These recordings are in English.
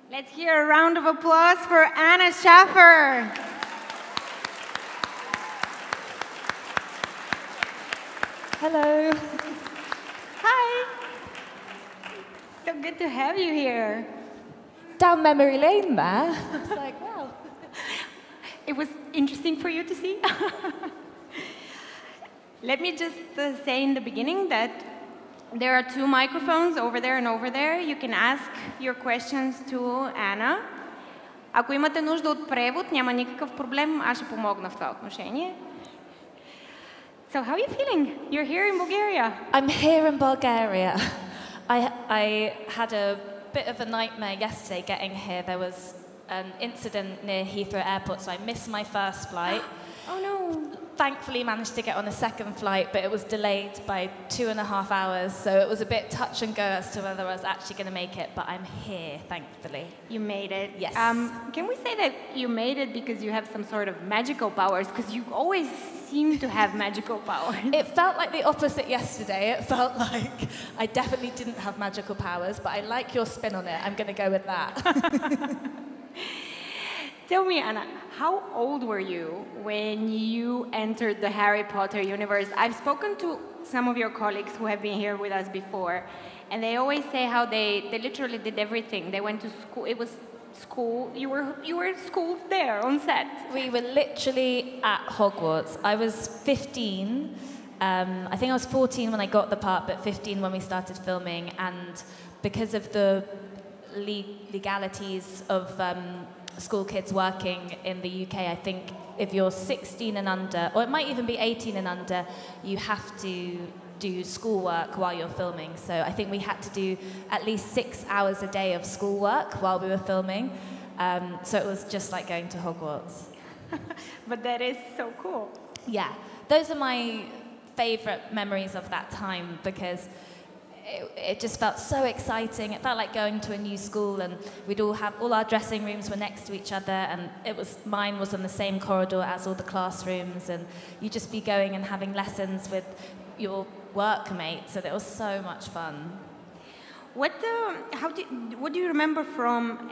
Let's hear a round of applause for Anna Shafър. Hello. Hi. So good to have you here. Down memory lane there. It's like, wow. It was interesting for you to see. Let me just say in the beginning that there are two microphones over there and over there. You can ask your questions to Anna. Ако имате нужда от превод, няма никакъв проблем. Аз ще помогна в това отношение. So how are you feeling? You're here in Bulgaria. I'm here in Bulgaria. I had a bit of a nightmare yesterday getting here. There was an incident near Heathrow Airport, so I missed my first flight. Oh no. Thankfully managed to get on a second flight, but it was delayed by 2.5 hours, so it was a bit touch and go as to whether I was actually going to make it, but I'm here, thankfully. You made it. Yes. Can we say that you made it because you have some sort of magical powers? Because you always seem to have magical powers. It felt like the opposite yesterday. It felt like I definitely didn't have magical powers, but I like your spin on it. I'm going to go with that. Tell me, Anna, how old were you when you entered the Harry Potter universe? I've spoken to some of your colleagues who have been here with us before, and they always say how they literally did everything. They went to school. It was school. You were schooled there on set. We were literally at Hogwarts. I was 15. I think I was 14 when I got the part, but 15 when we started filming. And because of the legalities of school kids working in the UK, I think if you're 16 and under, or it might even be 18 and under, you have to do schoolwork while you're filming. So I think we had to do at least 6 hours a day of schoolwork while we were filming. So it was just like going to Hogwarts. But that is so cool. Yeah, those are my favorite memories of that time because it just felt so exciting. It felt like going to a new school, and we'd all our dressing rooms were next to each other, and mine was on the same corridor as all the classrooms, and you'd just be going and having lessons with your workmates, and it was so much fun. What do you remember from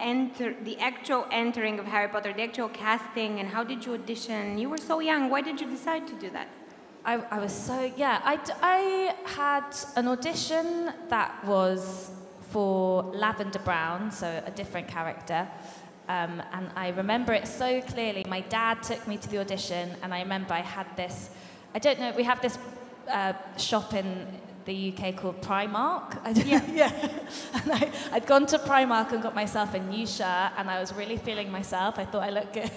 the actual entering of Harry Potter, the actual casting, and how did you audition? You were so young. Why did you decide to do that? I was so, yeah, I had an audition that was for Lavender Brown, so a different character, and I remember it so clearly. My dad took me to the audition, and I remember I had this, I don't know, we have this shop in the UK called Primark. Yeah. And I'd gone to Primark and got myself a new shirt, and I was really feeling myself. I thought I looked good.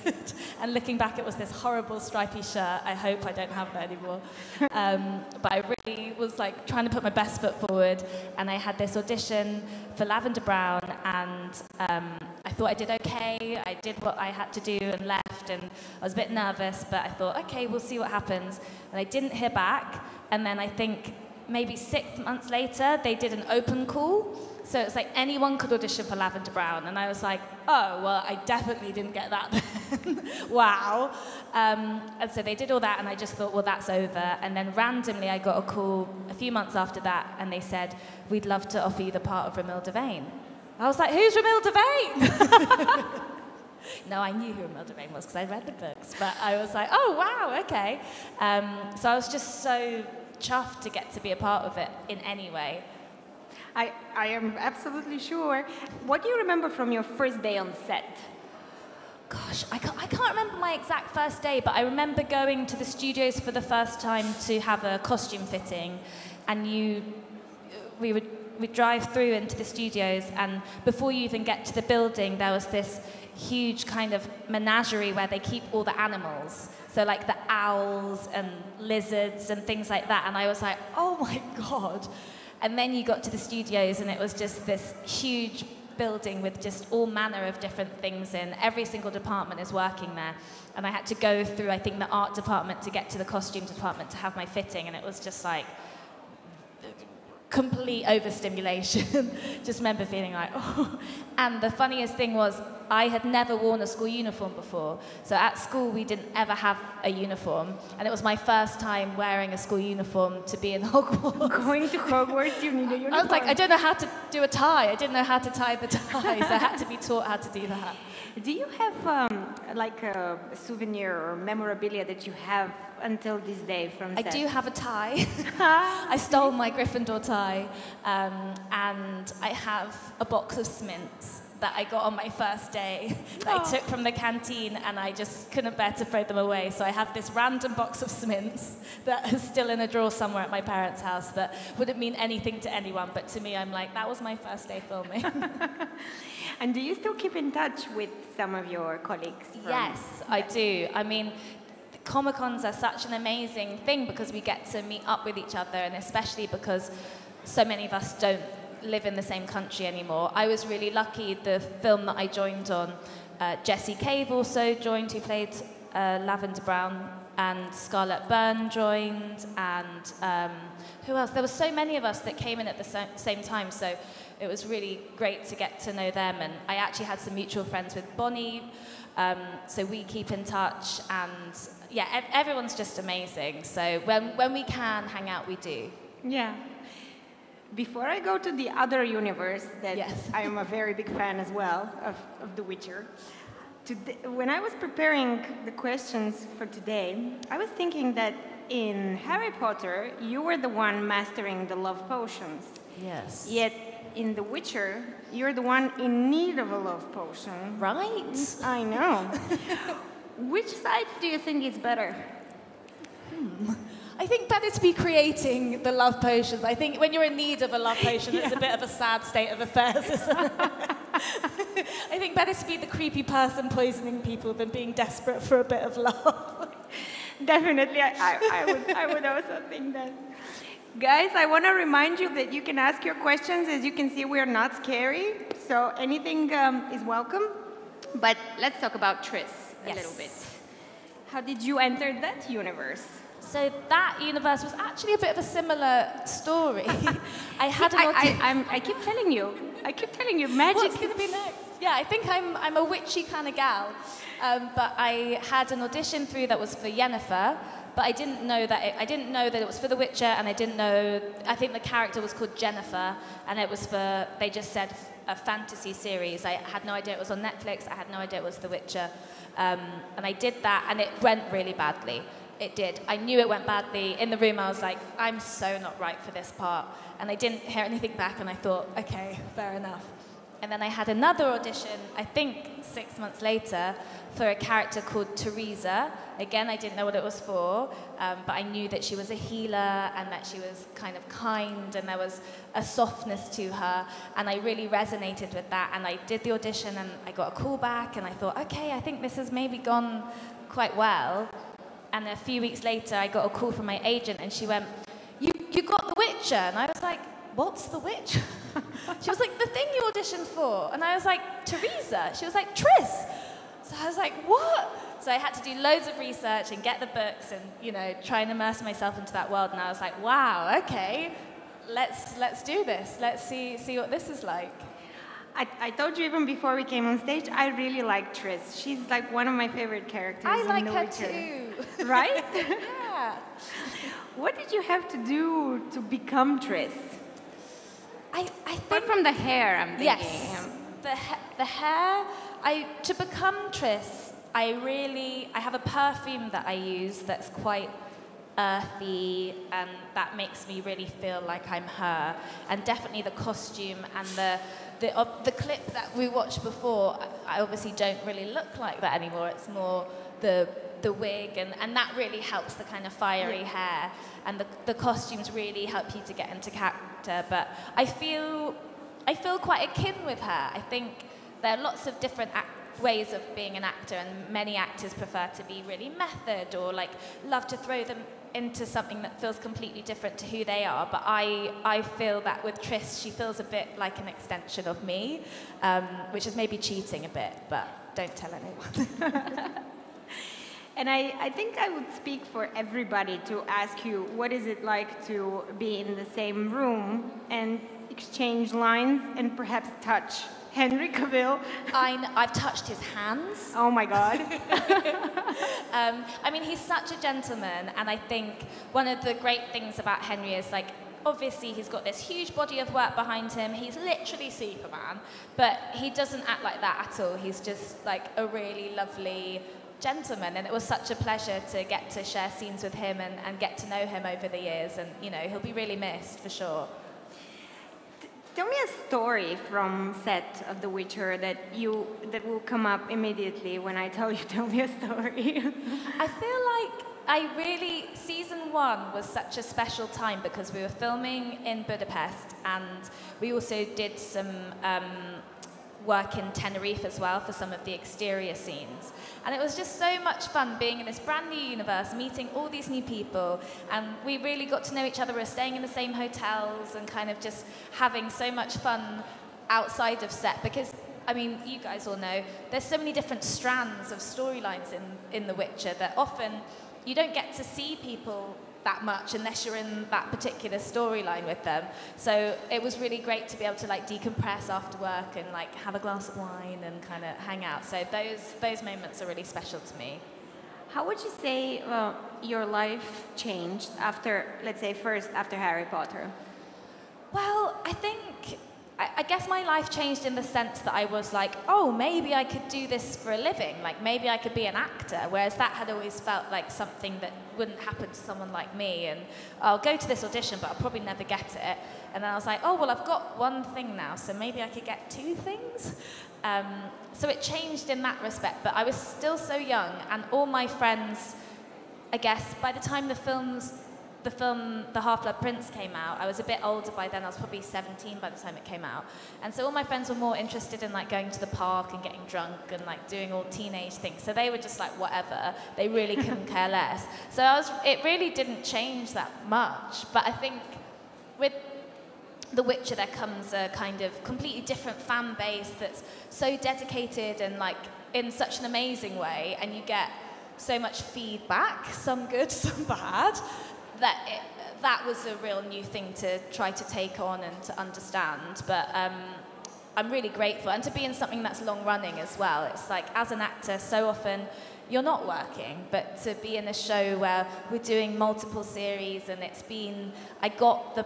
And looking back, it was this horrible stripy shirt. I hope I don't have that anymore. But I really was like trying to put my best foot forward, and I had this audition for Lavender Brown, and I thought I did okay. I did what I had to do and left, and I was a bit nervous, but I thought, okay, we'll see what happens. And I didn't hear back, and then I think maybe 6 months later, they did an open call. So it's like anyone could audition for Lavender Brown. And I was like, oh, well, I definitely didn't get that then. Wow. And so they did all that, and I just thought, well, that's over. And then randomly, I got a call a few months after that, and they said, we'd love to offer you the part of Ромилда Вейн. I was like, who's Ромилда Вейн? No, I knew who Ромилда Вейн was because I read the books. But I was like, oh, wow, okay. So I was just so chuffed to get to be a part of it in any way. I am absolutely sure. What do you remember from your first day on set? Gosh, I can't remember my exact first day, but I remember going to the studios for the first time to have a costume fitting, and we'd drive through into the studios, and before you even get to the building, there was this huge kind of menagerie where they keep all the animals. So like the owls and lizards and things like that. And I was like, oh my God. And then you got to the studios, and it was just this huge building with just all manner of different things in. Every single department is working there. And I had to go through, I think, the art department to get to the costume department to have my fitting. And it was just like complete overstimulation. Just remember feeling like, oh. And the funniest thing was, I had never worn a school uniform before. So at school, we didn't ever have a uniform. And it was my first time wearing a school uniform to be in Hogwarts. Going to Hogwarts, you need a uniform. I was like, I don't know how to do a tie. I didn't know how to tie the tie, so I had to be taught how to do that. Do you have like a souvenir or memorabilia that you have until this day from set? I do have a tie. I stole my Gryffindor tie, and I have a box of Smints that I got on my first day that I took from the canteen, and I just couldn't bear to throw them away. So I have this random box of Smints that is still in a drawer somewhere at my parents' house that wouldn't mean anything to anyone, but to me, I'm like, that was my first day filming. And do you still keep in touch with some of your colleagues? Yes, I do. I mean, Comic-Cons are such an amazing thing because we get to meet up with each other, and especially because so many of us don't live in the same country anymore. I was really lucky. The film that I joined on, Jessie Cave also joined, who played Lavender Brown, and Scarlett Byrne joined, and who else? There were so many of us that came in at the same time, so it was really great to get to know them. And I actually had some mutual friends with Bonnie, so we keep in touch, and yeah, everyone's just amazing. So when we can hang out, we do. Yeah. Before I go to the other universe, that I am a very big fan as well of The Witcher, when I was preparing the questions for today, I was thinking that in Harry Potter, you were the one mastering the love potions. Yes. Yet in The Witcher, you're the one in need of a love potion. Right. I know. Which side do you think is better? I think better to be creating the love potions. I think when you're in need of a love potion, it's a bit of a sad state of affairs, isn't it? I think better to be the creepy person poisoning people than being desperate for a bit of love. Definitely, I would also think that. Guys, I want to remind you that you can ask your questions. As you can see, we are not scary, so anything is welcome. But let's talk about Tris a little bit. How did you enter that universe? So that universe was actually a bit of a similar story. I keep telling you. I keep telling you, magic. What's going to be next? Yeah, I think I'm a witchy kind of gal. But I had an audition through that was for Yennefer, but I didn't know that it was for The Witcher, and I think the character was called Jennifer, and it was they just said a fantasy series. I had no idea it was on Netflix. I had no idea it was The Witcher. And I did that, and it went really badly. It did. I knew it went badly. In the room, I was like, I'm so not right for this part. And I didn't hear anything back, and I thought, okay, fair enough. And then I had another audition, I think 6 months later, for a character called Teresa. Again, I didn't know what it was for, but I knew that she was a healer and that she was kind of kind and there was a softness to her, and I really resonated with that. And I did the audition and I got a call back, and I thought, okay, I think this has maybe gone quite well. And a few weeks later, I got a call from my agent, and she went, you got The Witcher? And I was like, what's The Witcher? She was like, the thing you auditioned for. And I was like, Teresa. She was like, Tris. So I was like, what? So I had to do loads of research and get the books and, try and immerse myself into that world. And I was like, wow, okay, let's do this. Let's see what this is like. I told you even before we came on stage, I really like Tris. She's like one of my favorite characters in The Witcher. I like her too. Right? Yeah. What did you have to do to become Tris? I think... Apart from the hair, I'm thinking. Yes. The hair, to become Tris, I have a perfume that I use that's quite earthy, and that makes me really feel like I'm her. And definitely the costume and the clip that we watched before, I obviously don't really look like that anymore. It's more the wig, and that really helps, the kind of fiery hair. And the costumes really help you to get into character. But I feel quite akin with her. I think there are lots of different ways of being an actor, and many actors prefer to be really method or love to throw them into something that feels completely different to who they are. But I feel that with Tris, she feels a bit like an extension of me, which is maybe cheating a bit, but don't tell anyone. And I think I would speak for everybody to ask you, what is it like to be in the same room and exchange lines and perhaps touch Henry Kavil? I've touched his hands. Oh my God. I mean, he's such a gentleman, and I think one of the great things about Henry is, like, obviously he's got this huge body of work behind him. He's literally Superman, but he doesn't act like that at all. He's just like a really lovely gentleman, and it was such a pleasure to get to share scenes with him and get to know him over the years, and you know, he'll be really missed for sure. Tell me a story from set of The Witcher that will come up immediately when I tell you. Tell me a story. I feel like season 1 was such a special time because we were filming in Budapest, and we also did some work in Tenerife as well for some of the exterior scenes. And it was just so much fun being in this brand new universe, meeting all these new people, and we really got to know each other. We were staying in the same hotels and kind of just having so much fun outside of set, because I mean, you guys all know, there's so many different strands of storylines in The Witcher that often you don't get to see people that much unless you're in that particular storyline with them. So it was really great to be able to like decompress after work and like have a glass of wine and kind of hang out. So those moments are really special to me. How would you say your life changed after, let's say, first after Harry Potter? Well, I guess my life changed in the sense that I was like, oh, maybe I could do this for a living. Like, maybe I could be an actor, whereas that had always felt like something that wouldn't happen to someone like me. And I'll go to this audition, but I'll probably never get it. And then I was like, oh, well, I've got one thing now, so maybe I could get 2 things. So it changed in that respect, but I was still so young, and all my friends, I guess, by the time the film The Half-Blood Prince came out, I was a bit older by then. I was probably 17 by the time it came out. And so all my friends were more interested in like going to the park and getting drunk and like doing all teenage things. So they were just like, whatever. They really couldn't care less. So it really didn't change that much. But I think with The Witcher, there comes a kind of completely different fan base that's so dedicated and like in such an amazing way. And you get so much feedback, some good, some bad. That was a real new thing to try to take on and to understand, but I'm really grateful. And to be in something that's long running as well. It's like, as an actor, so often you're not working, but to be in a show where we're doing multiple series, and it's been, I got the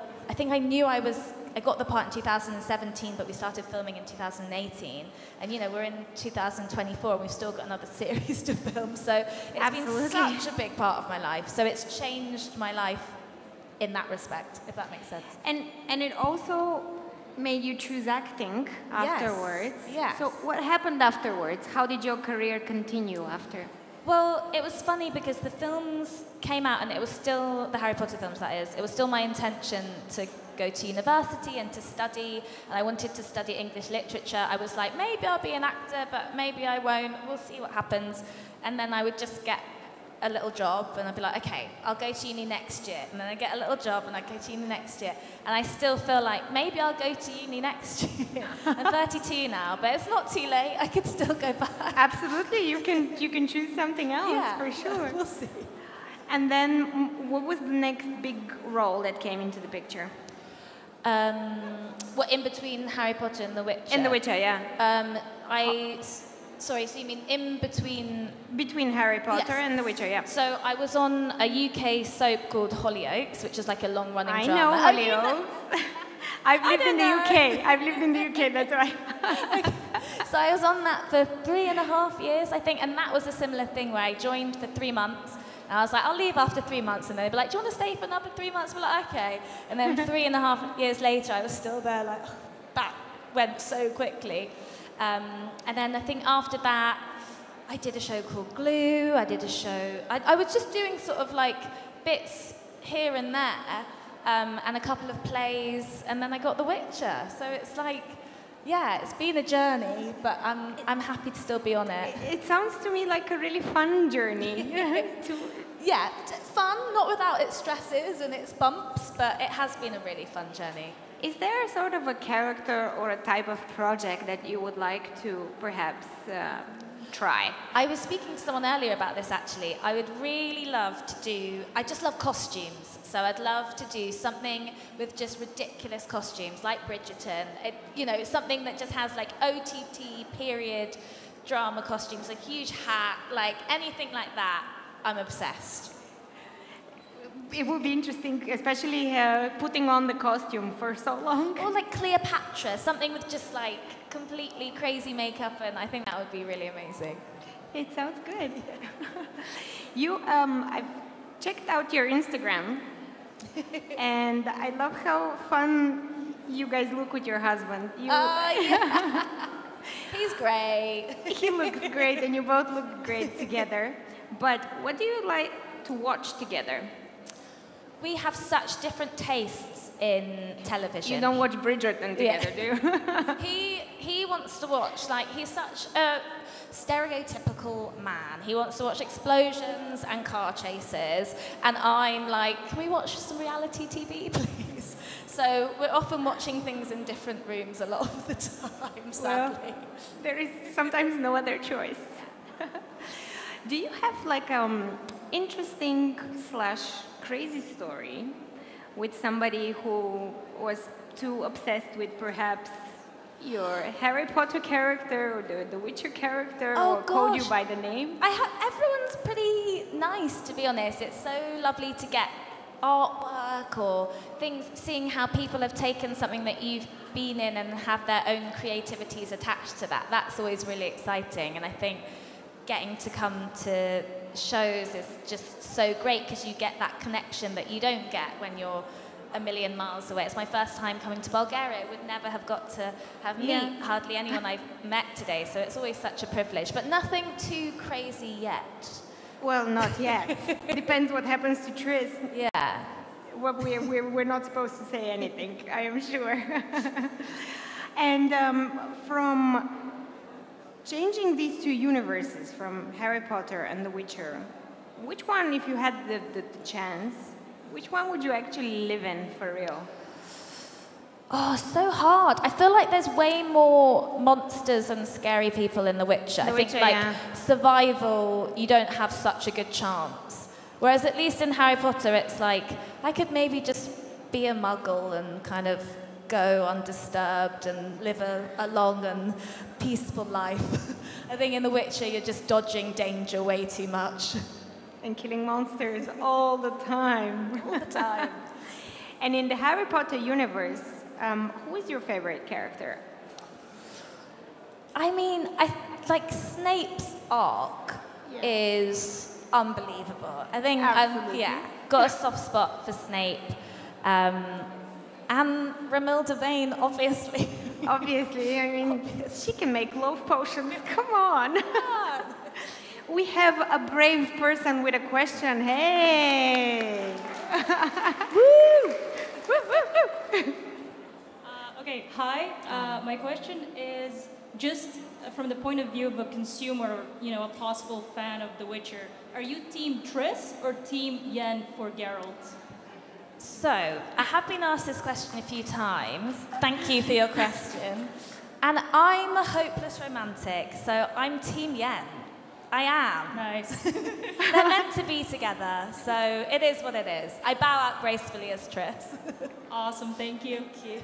part in 2017, but we started filming in 2018. And, you know, we're in 2024 and we've still got another series to film. So it's been such a big part of my life. So it's changed my life in that respect, if that makes sense. And it also made you choose acting afterwards. Yes. So what happened afterwards? How did your career continue after? Well, it was funny because the films came out, and it was still, the Harry Potter films that is, it was still my intention to go to university and to study, and I wanted to study English literature. I was like, maybe I'll be an actor, but maybe I won't, we'll see what happens. And then I would just get a little job, and I'd be like, okay, I'll go to uni next year. And then I get a little job, and I go to uni next year. And I still feel like, maybe I'll go to uni next year. I'm 32 now, but it's not too late. I could still go back. Absolutely, you can choose something else, for sure. We'll see. And then, what was the next big role that came into the picture? What, in between Harry Potter and The Witcher? In The Witcher, yeah. Sorry, so you mean in between... Between Harry Potter and The Witcher, yeah. So I was on a UK soap called Hollyoaks, which is like a long-running drama. I know Hollyoaks. I've lived in the UK. I've lived in the UK, that's right. Okay. So I was on that for 3.5 years, I think, and that was a similar thing where I joined for 3 months. And I was like, I'll leave after 3 months. And they'd be like, do you want to stay for another 3 months? We're like, okay. And then 3.5 years later, I was still there, like, that went so quickly. And then I think after that, I did a show called Glue. I did a show, I was just doing sort of like bits here and there, and a couple of plays, and then I got The Witcher. So it's like, yeah, it's been a journey, but I'm happy to still be on it. It sounds to me like a really fun journey. Yeah, fun, not without its stresses and its bumps, but it has been a really fun journey. Is there sort of a character or a type of project that you would like to perhaps try? I was speaking to someone earlier about this actually. I would really love to do, I just love costumes. So I'd love to do something with just ridiculous costumes, like Bridgerton. You know, something that just has like OTT period drama costumes, a huge hat, like anything like that. I'm obsessed. It would be interesting, especially putting on the costume for so long. Or like Cleopatra, something with just like completely crazy makeup, and I think that would be really amazing. It sounds good. I've checked out your Instagram, and I love how fun you guys look with your husband. Yeah. He's great. He looks great, and you both look great together. But what do you like to watch together? We have such different tastes in television. You don't watch Bridgerton together, do you? He wants to watch, like, he's such a stereotypical man. He wants to watch explosions and car chases, and I'm like, can we watch some reality TV, please? So we're often watching things in different rooms a lot of the time, sadly. Well, there is sometimes no other choice. Do you have like interesting / crazy story with somebody who was too obsessed with perhaps your Harry Potter character or the Witcher character, or called you by the name? Everyone's pretty nice, to be honest. It's so lovely to get artwork or things, seeing how people have taken something that you've been in and have their own creativities attached to that. That's always really exciting, and I think getting to come to shows is just so great because you get that connection that you don't get when you're a million miles away. It's my first time coming to Bulgaria. I would never have got to meet hardly anyone I've met today, so it's always such a privilege, but nothing too crazy yet. Well, not yet. Depends what happens to Tris. Yeah. Well, we're not supposed to say anything, I am sure. And from changing these two universes, from Harry Potter and The Witcher, which one, if you had the chance, which one would you actually live in for real? Oh, so hard. I feel like there's way more monsters and scary people in The Witcher. I think like survival, you don't have such a good chance. Whereas at least in Harry Potter, it's like, I could maybe just be a muggle and kind of go undisturbed and live a long and peaceful life. I think in The Witcher, you're just dodging danger way too much. And killing monsters all the time. All the time. And in the Harry Potter universe, who is your favorite character? I mean, like Snape's arc is unbelievable. I think, got a soft spot for Snape. And Ромилда Вейн, obviously. Obviously, I mean, she can make love potions. Come on. We have a brave person with a question. Hey! Woo! Woo, woo, woo! Okay, hi. My question is just from the point of view of a consumer, a possible fan of The Witcher. Are you Team Tris or Team Yen for Geralt? So, I have been asked this question a few times. Thank you for your question. And I'm a hopeless romantic, so I'm Team Yen. I am. Nice. They're meant to be together, so it is what it is. I bow out gracefully as Tris. Awesome, thank you. Thank you.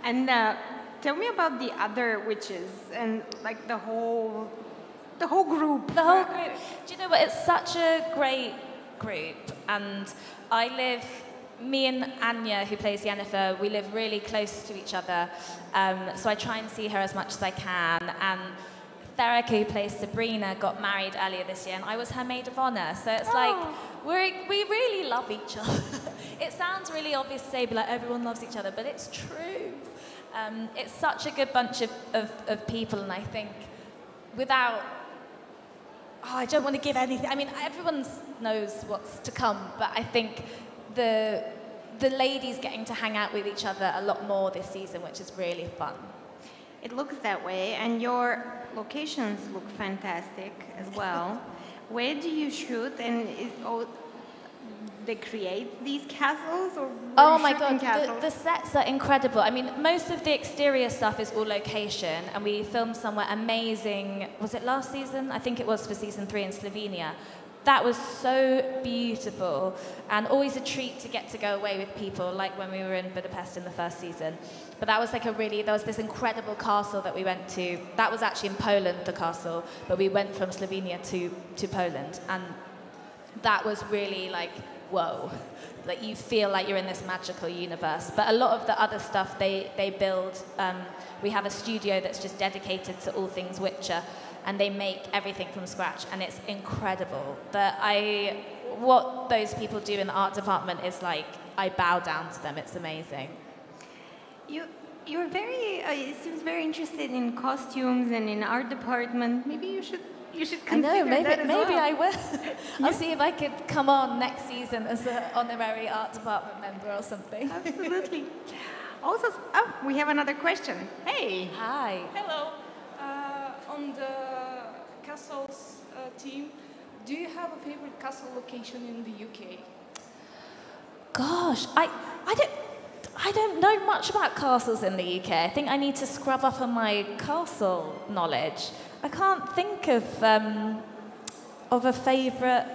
And tell me about the other witches and like the whole group. The whole group. Do you know what? It's such a great group, and me and Anya, who plays Yennefer, we live really close to each other, so I try and see her as much as I can. And Therica, who plays Sabrina, got married earlier this year, and I was her maid of honor. So it's like, we really love each other. It sounds really obvious to say, but like, everyone loves each other, but it's true. It's such a good bunch of people, and I think without... I don't want to give anything. I mean, everyone knows what's to come, but I think the ladies getting to hang out with each other a lot more this season, which is really fun. It looks that way, and your locations look fantastic as well. Where do you shoot? And they create these castles, or Oh my god, the sets are incredible. I mean, most of the exterior stuff is all location, and we filmed somewhere amazing. Was it last season? I think it was for season 3 in Slovenia. That was so beautiful, and always a treat to get to go away with people, like when we were in Budapest in the first season. But that was like there was this incredible castle that we went to. That was actually in Poland, the castle, but we went from Slovenia to Poland, and that was really like, whoa. Like, you feel like you're in this magical universe. But a lot of the other stuff they build, we have a studio that's just dedicated to all things Witcher, and they make everything from scratch, and it's incredible. What those people do in the art department is like, I bow down to them. It's amazing. You're very, it seems very interested in costumes and in art department. Maybe you should consider that as well. Maybe I will. I'll see if I could come on next season as an honorary art department member or something. Absolutely. Also, we have another question. Hey. Hi. Hello. On the castles team, do you have a favorite castle location in the UK? Gosh, I don't know much about castles in the UK. I think I need to scrub up on my castle knowledge. I can't think of a favourite.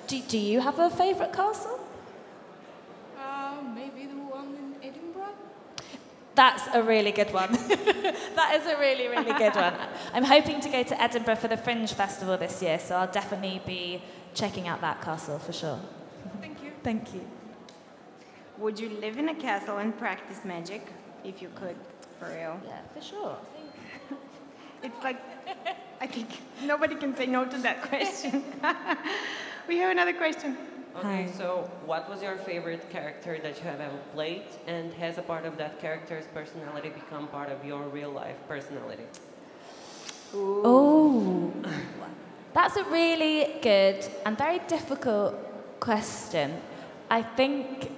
Do you have a favourite castle? Maybe the one in Edinburgh? That's a really good one. That is a really, really good one. I'm hoping to go to Edinburgh for the Fringe Festival this year, so I'll definitely be checking out that castle for sure. Thank you. Thank you. Would you live in a castle and practice magic if you could, for real? Yeah, for sure. It's like, I think nobody can say no to that question. We have another question. Okay, so what was your favorite character that you have ever played, and has a part of that character's personality become part of your real life personality? Ooh. Oh, that's a really good and very difficult question. I think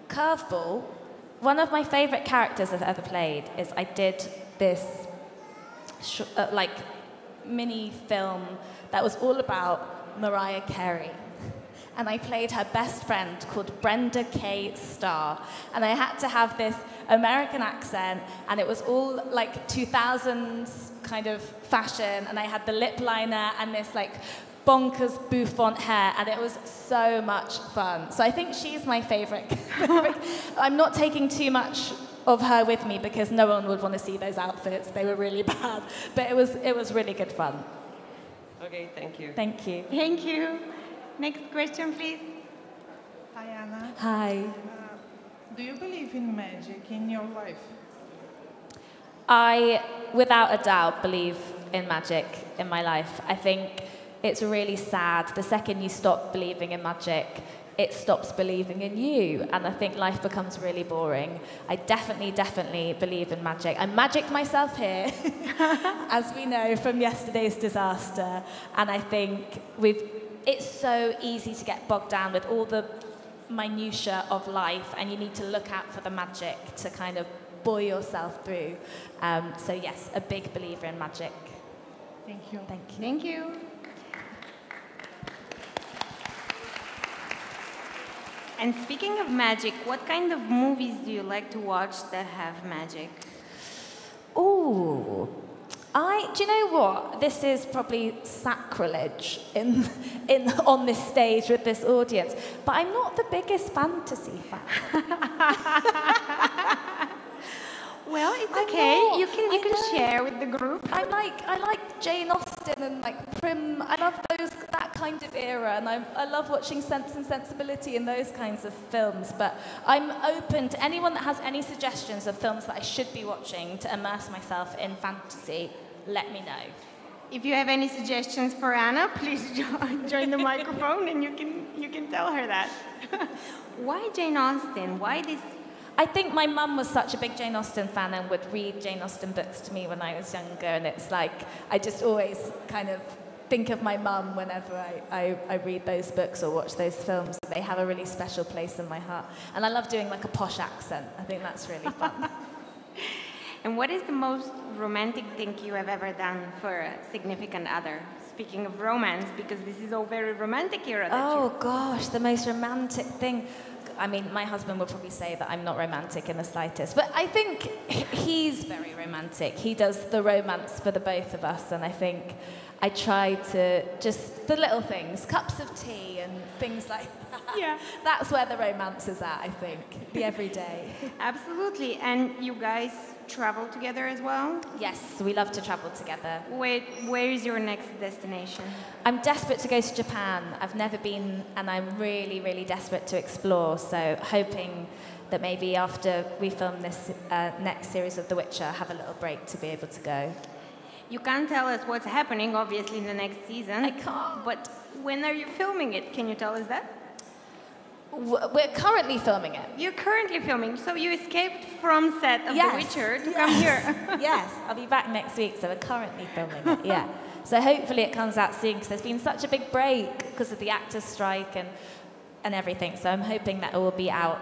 Curveball, one of my favourite characters I've ever played is I did this like mini film that was all about Mariah Carey. And I played her best friend called Brenda K. Starr. And I had to have this American accent, and it was all like 2000s kind of fashion, and I had the lip liner and this like bonkers bouffant hair, and it was so much fun. So I think she's my favourite. I'm not taking too much of her with me because no one would want to see those outfits. They were really bad. But it was really good fun. Okay, thank you. Thank you. Thank you. Next question, please. Hi, Anna. Hi. Do you believe in magic in your life? I, without a doubt, believe in magic in my life. I think it's really sad. The second you stop believing in magic, it stops believing in you. And I think life becomes really boring. I definitely believe in magic. I magicked myself here, as we know from yesterday's disaster. And I think it's so easy to get bogged down with all the minutiae of life, and you need to look out for the magic to kind of buoy yourself through. So yes, a big believer in magic. Thank you. Thank you. Thank you. And speaking of magic, what kind of movies do you like to watch that have magic? Ooh. Do you know what? This is probably sacrilege on this stage with this audience, but I'm not the biggest fantasy fan. Well, it's okay. You can share with the group. I like Jane Austen and like Prim. I love that kind of era, and I love watching Sense and Sensibility and those kinds of films. But I'm open to anyone that has any suggestions of films that I should be watching to immerse myself in fantasy. Let me know. If you have any suggestions for Anna, please join the microphone, and you can tell her that. Why Jane Austen? Why this? I think my mum was such a big Jane Austen fan and would read Jane Austen books to me when I was younger, and it's like I just always kind of think of my mum whenever I read those books or watch those films. They have a really special place in my heart. And I love doing like a posh accent. I think that's really fun. And what is the most romantic thing you have ever done for a significant other speaking of romance, because this is all very romantic era. Oh gosh, the most romantic thing. I mean, my husband would probably say that I'm not romantic in the slightest, but I think he's very romantic. He does the romance for the both of us, and I think I try to just the little things, cups of tea and things like that. Yeah. That's where the romance is at, I think, the everyday. Absolutely. And you guys travel together as well? Yes, we love to travel together. Where is your next destination? I'm desperate to go to Japan. I've never been, and I'm really, really desperate to explore. So hoping that maybe after we film this next series of The Witcher, have a little break to be able to go. You can't tell us what's happening, obviously, in the next season. I can't. But when are you filming it? Can you tell us that? We're currently filming it. You're currently filming, so you escaped from set of Yes, The Witcher to come here. Yes, I'll be back next week, so we're currently filming it, yeah. So hopefully it comes out soon, because there's been such a big break because of the actors' strike and everything, so I'm hoping that it will be out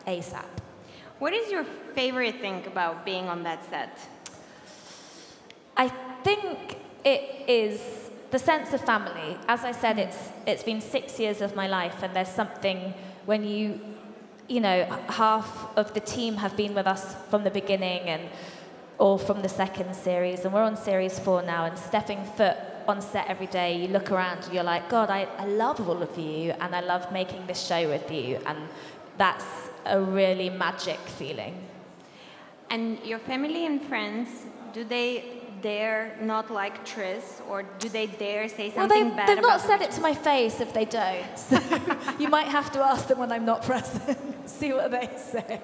ASAP. What is your favorite thing about being on that set? I think it is the sense of family. As I said, it's been 6 years of my life, and there's something when you know, half of the team have been with us from the beginning or from the second series, and we're on series 4 now, and stepping foot on set every day, you look around and you're like, God, I love all of you, and I love making this show with you, and that's a really magic feeling. And your family and friends, do they dare not like Tris, or do they dare say something bad? They've about not said it to my face if they don't. So you might have to ask them when I'm not present, see what they say.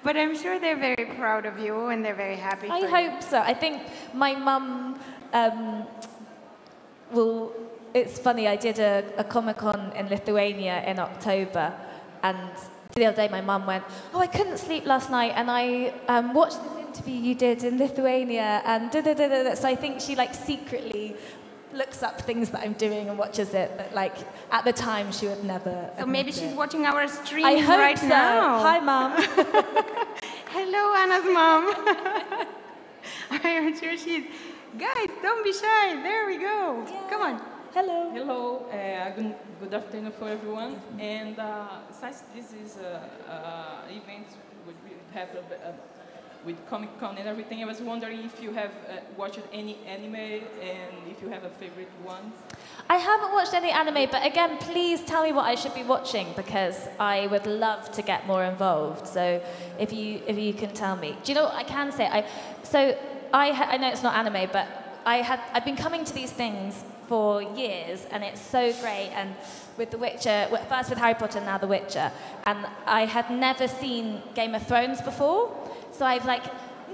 But I'm sure they're very proud of you and they're very happy for you. I hope so. I think my mum will... It's funny, I did a Comic Con in Lithuania in October, and the other day my mum went, oh, I couldn't sleep last night, and I watched this interview you did in Lithuania, and da-da-da-da-da. So I think she like secretly looks up things that I'm doing and watches it, but like at the time she would never. So maybe she's watching our stream I hope right so. now. Hi, Mum. Hello, Anna's mom. I'm sure she's. Guys, don't be shy. There we go. Yeah. Come on. Hello. Hello. Good afternoon for everyone. And since this is an event we have with Comic Con and everything, I was wondering if you have watched any anime and if you have a favorite one. I haven't watched any anime, but again, please tell me what I should be watching, because I would love to get more involved. So if you can tell me. Do you know what I can say? I know it's not anime, but I've been coming to these things for years, and it's so great. And with The Witcher, first with Harry Potter, now The Witcher, and I had never seen Game of Thrones before. So I've like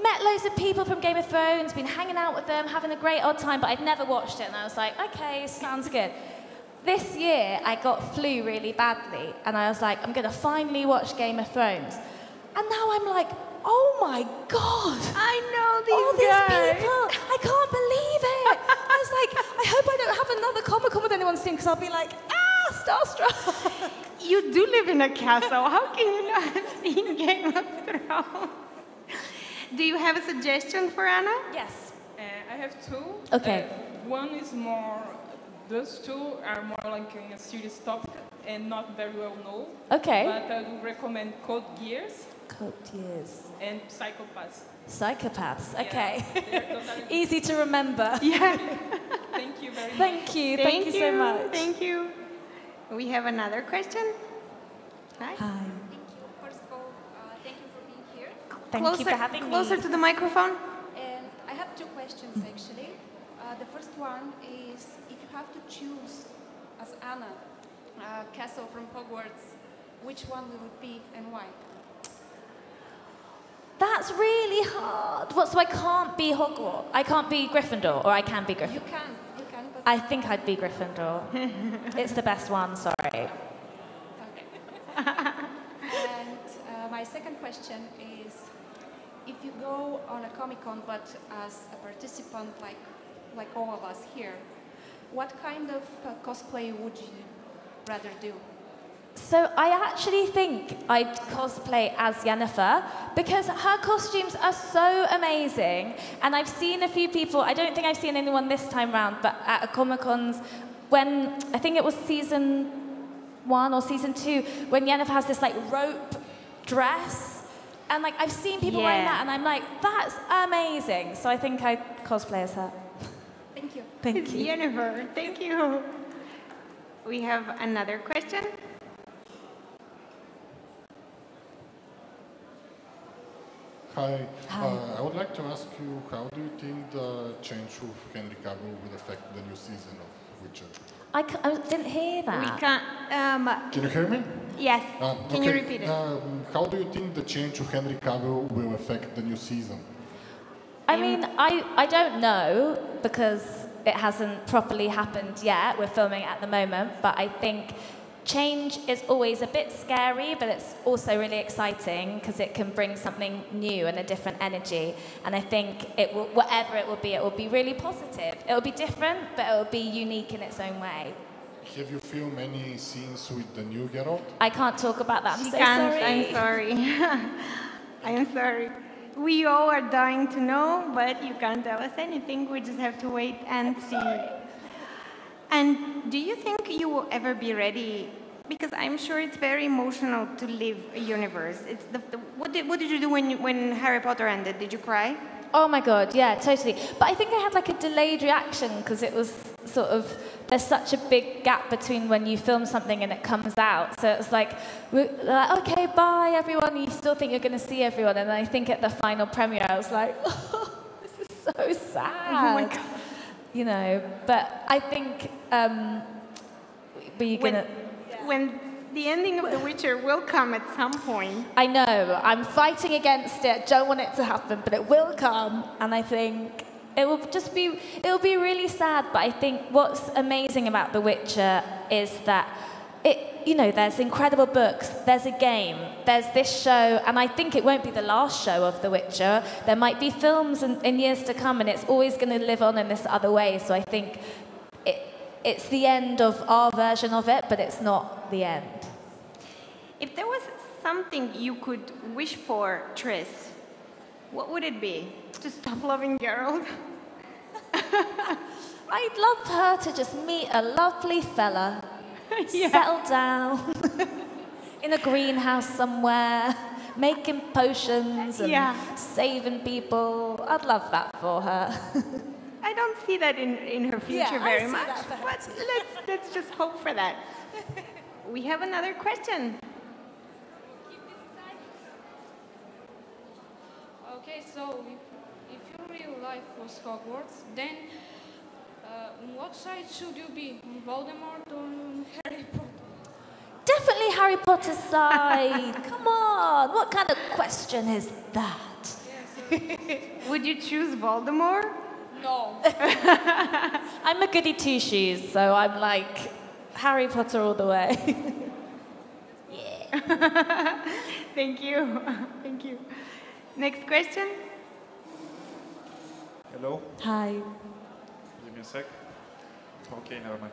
met loads of people from Game of Thrones, been hanging out with them, having a great old time, but I'd never watched it, and I was like, okay, sounds good. This year, I got flu really badly, and I was like, I'm gonna finally watch Game of Thrones. And now I'm like, oh my God! I know all these guys. People! I can't believe it! I was like, I hope I don't have another Comic Con with anyone soon, because I'll be like, starstruck! You do live in a castle. How can you not have seen Game of Thrones? Do you have a suggestion for Anna? Yes. I have two. Okay. One is more, those two are more like in a serious topic and not very well known. Okay. But I would recommend Code Geass. Code Geass. And Psychopaths. Psychopaths, okay. Yeah, totally easy to remember. Yeah. Thank you very much. Thank you so much. Thank you. We have another question. Hi. Hi. Thank you. First of all, thank you for being here. Thank you for having me. Closer to the microphone. And I have two questions actually. The first one is, if you have to choose as Anna a castle from Hogwarts, which one will it be and why? That's really hard. What, so I can't be Hogwarts? I can't be Gryffindor, or I can be Gryffindor? You can, but... I think I'd be Gryffindor. It's the best one, sorry. Okay. And my second question is, if you go on a Comic Con, but as a participant like all of us here, what kind of cosplay would you rather do? So I actually think I'd cosplay as Yennefer because her costumes are so amazing. And I've seen a few people, I don't think I've seen anyone this time round, but at a Comic-Cons, when, I think it was season 1 or season 2, when Yennefer has this like rope dress. And like I've seen people wearing that and I'm like, that's amazing. So I think I'd cosplay as her. Thank you. Thank you. Yennefer, thank you. We have another question. Hi. I would like to ask you, how do you think the change of Henry Kavil will affect the new season of Witcher? I didn't hear that. We can't. Can you hear me? Yes. Can you Okay. repeat it? How do you think the change of Henry Kavil will affect the new season? I mean, I don't know because it hasn't properly happened yet. We're filming it at the moment, but I think change is always a bit scary, but it's also really exciting because it can bring something new and a different energy. And I think it will, whatever it will be really positive. It will be different, but it will be unique in its own way. Have you filmed any scenes with the new Geralt? I can't talk about that. I'm She so can't. sorry. I'm sorry. I'm sorry. We all are dying to know, but you can't tell us anything. We just have to wait and see. And do you think you will ever be ready? Because I'm sure it's very emotional to live a universe. It's what did you do when Harry Potter ended? Did you cry? Oh my God, yeah, totally. But I think I had like a delayed reaction because it was sort of, there's such a big gap between when you film something and it comes out. So it's like, we're like, okay, bye everyone. You still think you're going to see everyone. And I think at the final premiere, I was like, oh, this is so sad. Oh my God. You know, but I think, when the ending of The Witcher will come at some point. I know, I'm fighting against it, don't want it to happen, but it will come, and I think it will be really sad, but I think what's amazing about The Witcher is that there's incredible books, there's a game, there's this show, and I think it won't be the last show of The Witcher. There might be films in years to come, and it's always going to live on in this other way, so I think it's the end of our version of it, but it's not the end. If there was something you could wish for, Tris, what would it be? To stop loving Geralt? I'd love her to just meet a lovely fella, Yeah. settle down in a greenhouse somewhere, making potions and saving people. I'd love that for her. I don't see that in her future I very see much, that but let's just hope for that. We have another question. Okay, so if your real life was Hogwarts, then on what side should you be? On Voldemort or on Harry Potter? Definitely Harry Potter's side. Come on, what kind of question is that? Would you choose Voldemort? No. I'm a goody two-shoes, so I'm like Harry Potter all the way. Yeah. Thank you. Thank you. Next question. Hello. Hi. Give me a sec. Okay, never mind.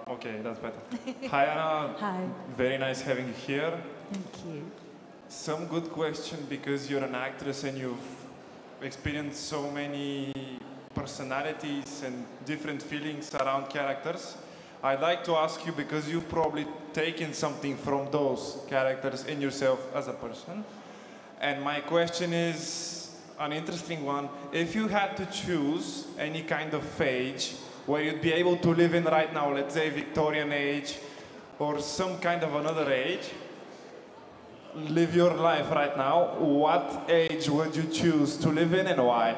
Okay, that's better. Hi, Anna. Hi. Very nice having you here. Thank you. Some good question because you're an actress and you've experienced so many personalities and different feelings around characters. I'd like to ask you, because you've probably taken something from those characters in yourself as a person. And my question is an interesting one. If you had to choose any kind of age where you'd be able to live in right now, let's say Victorian age or some kind of another age, live your life right now, what age would you choose to live in and why?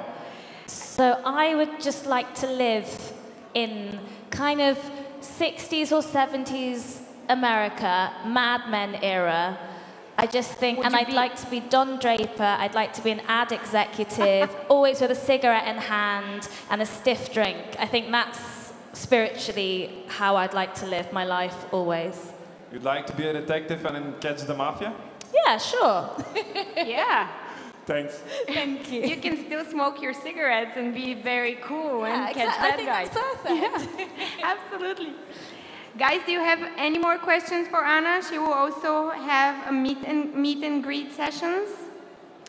So I would just like to live in kind of 60s or 70s America, Mad Men era. I just think, and I'd like to be Don Draper, I'd like to be an ad executive, always with a cigarette in hand and a stiff drink. I think that's spiritually how I'd like to live my life always. You'd like to be a detective and then catch the mafia? Yeah, sure. Yeah. Thanks. Thank you. You can still smoke your cigarettes and be very cool and catch I that think guy. that's perfect. Absolutely. Guys, do you have any more questions for Anna? She will also have a meet and greet sessions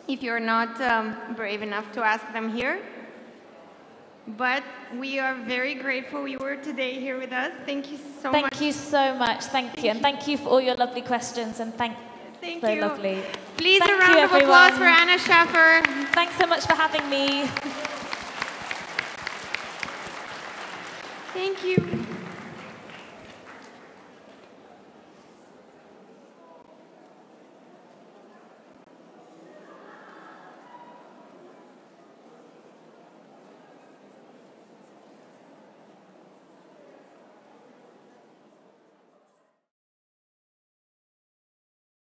if you're not brave enough to ask them here. But we are very grateful you were today here with us. Thank you so much. Thank you so much. Thank you. And thank you for all your lovely questions. And Thank so you. lovely. Please Thank a round you, of applause everyone. for Anna Shaffer. Thanks so much for having me. Thank you.